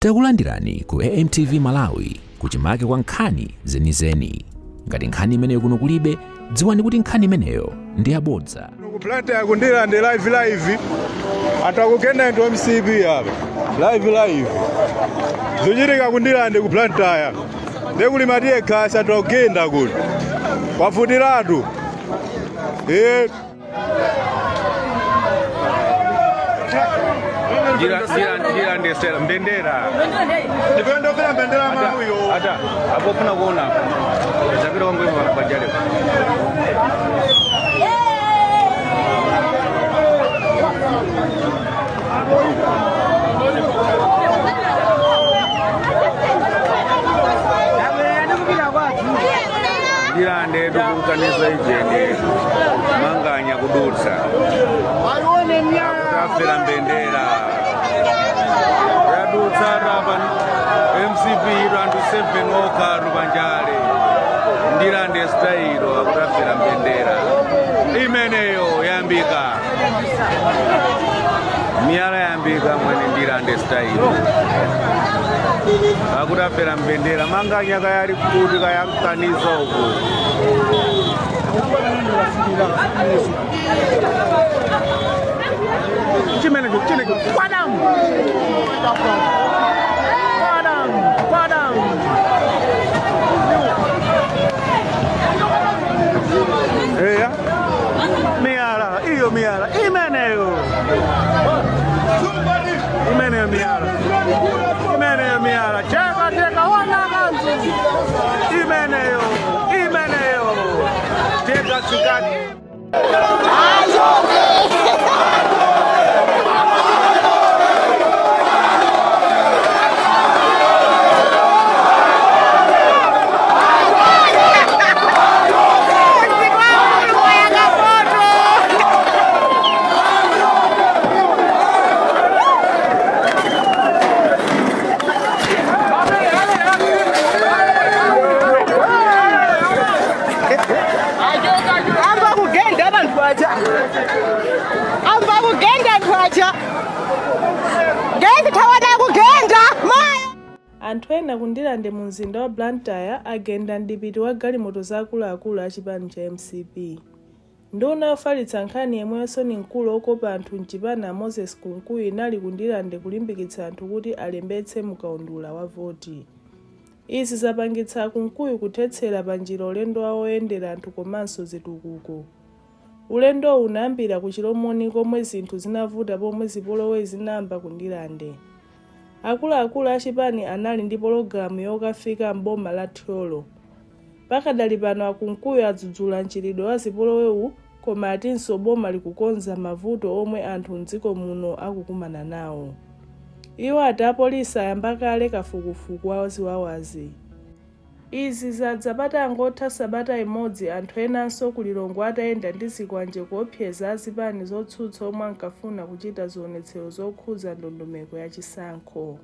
Takulandirani ku AMTV Malawi kuchimake kwa nkhani zenizeni. Ngati nkhani imeneyo kuno kulibe, dziwani kuti nkhani imeneyo ndi yabodza. Kuplanta yakundira ndi live atakugenda ndo MCB hapa live zochitika kundira ndi kuplanta ya ndekulimatie khasa atagenda kuti kwafutiratu Jira ndesera mbendera. Ndipendo vya mbendera mamuyo. Ata hapo kuna kuona. Zapira wangu hivi wanapajale. Jira ndedu kukanisa ijende manganya kudutsa. Akutafira mbendera. Yadutsara MCP irandu 7 okaru banjale. Ndirande stailo akutafira mbendera. Imeneyo yambika. Miyala yambika mwene ndirande stailo. Akutafira mbendera manganya kayari kuti kayakanisa uku. Chimene padam. Eya miyala imeneyo miyala cheka wana manzi imeneyo cheka chikati Anthu ena kundirande mu mzinda wa Blantyre agenda ndipiti wa galimoto zakuluakulu a chipani cha MCP. Nduna yofalitsa nkhani yemwenso ni mkulu okopa anthu mchipani Moses Kunkuyu inali kundirande kulimbikitsa anthu kuti alembetse mukaundula wa voti. Izi zapangitsa Kunkuyu kuthetsera panjira ulendo wawo oyendera anthu komanso zitukuko. Ulendo unayambira ku Chilomoni komwe zinthu zinavuta pomwe zipolowe zinayamba kundirande. Akuluakulu a chipani anali ndi pologalamu yokafika m'boma la Thyolo. Pakadali pano Kunkuyu adzudzula mchitidwe wa zipolowewu, koma atinso boma likukonza mavuto omwe anthu mdziko muno akukumana nawo. Iwo ati apolisi ayamba kale kafukufuku waziwawazi. Izi zadzapata angotha sabata imodzi anthu enanso ku Lilongwe atayenda ndi zikwanje kuopseza azipani zotsutsa omwe ankafuna kuchita zionetsero zokhuza ndondomeko ya chisankho.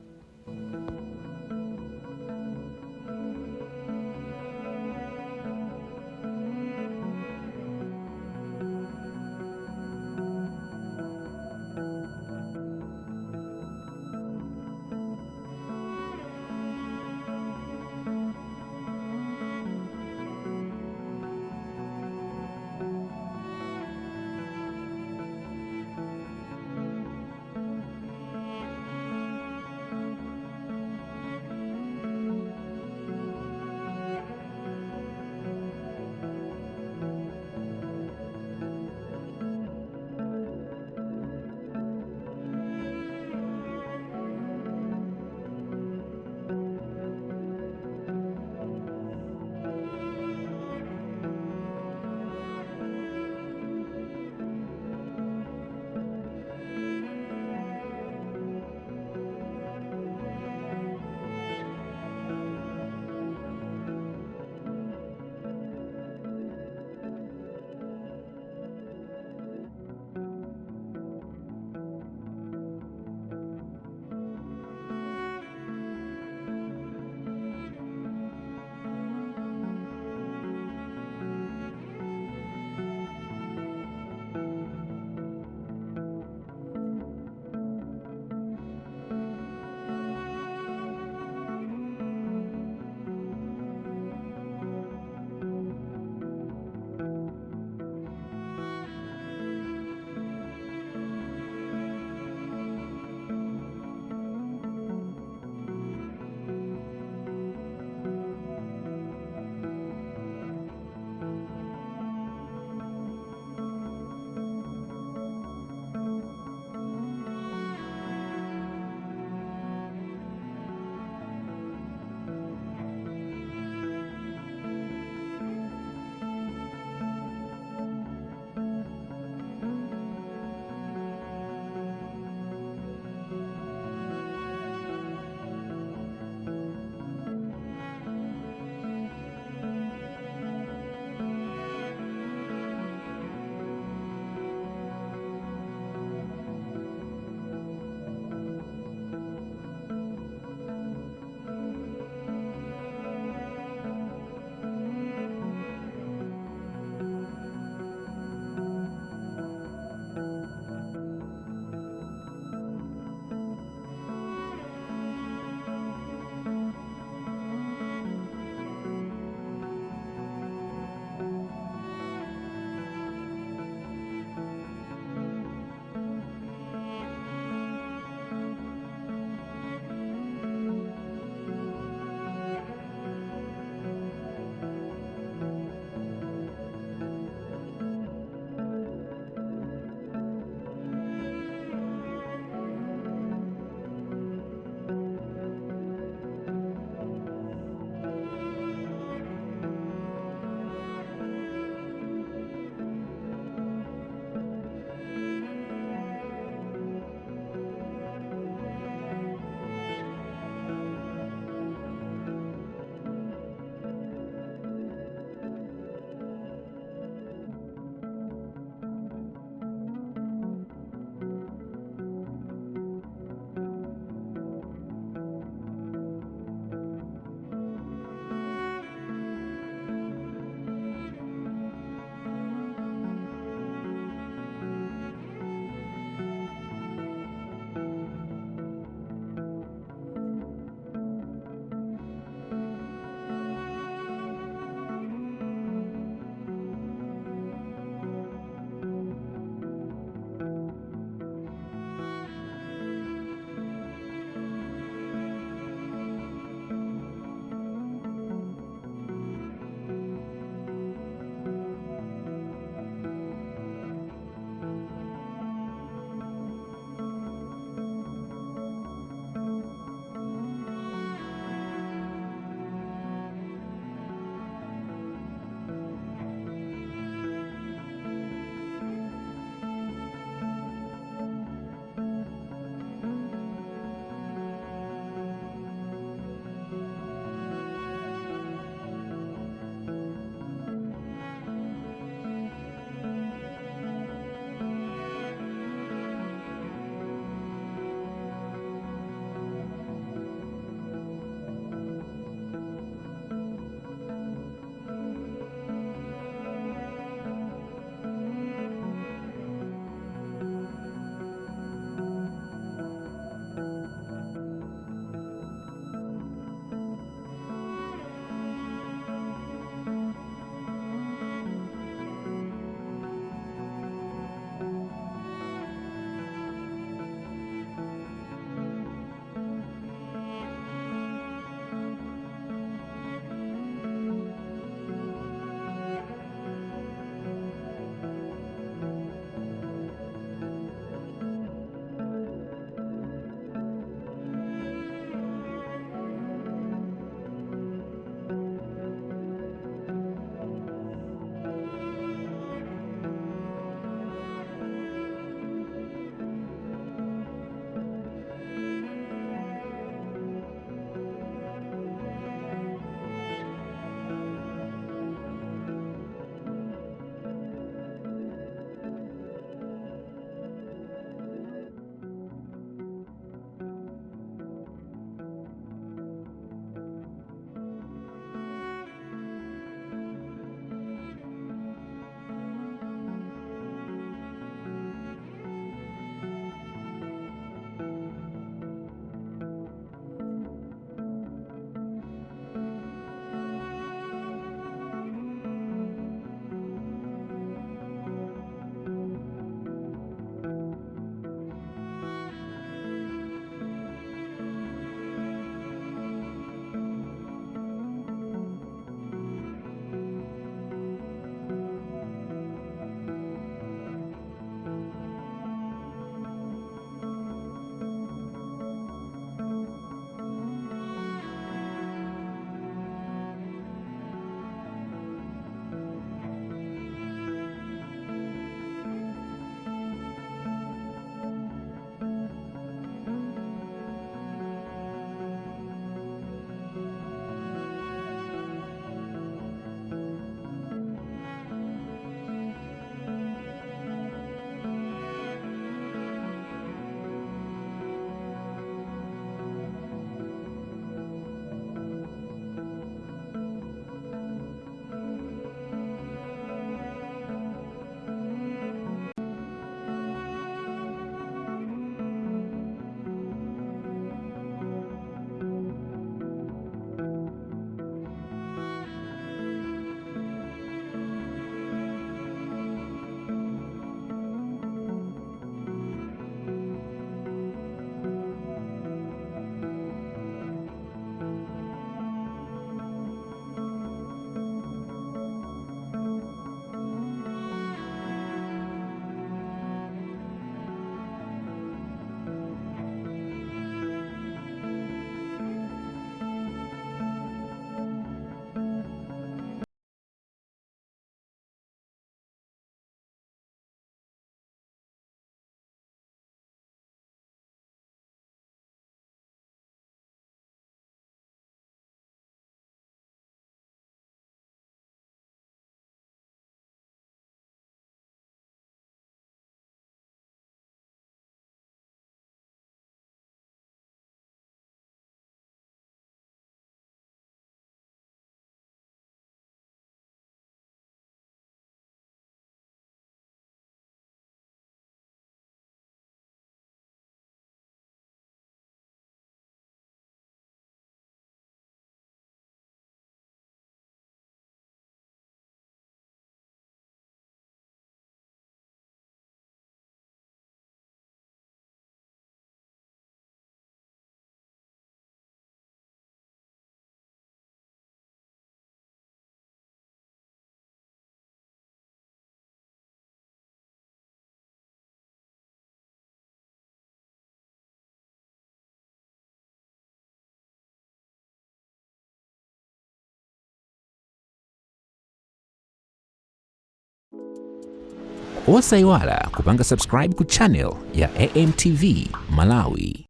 osayiwala kupanga subscribe ku channel ya AMTV Malawi.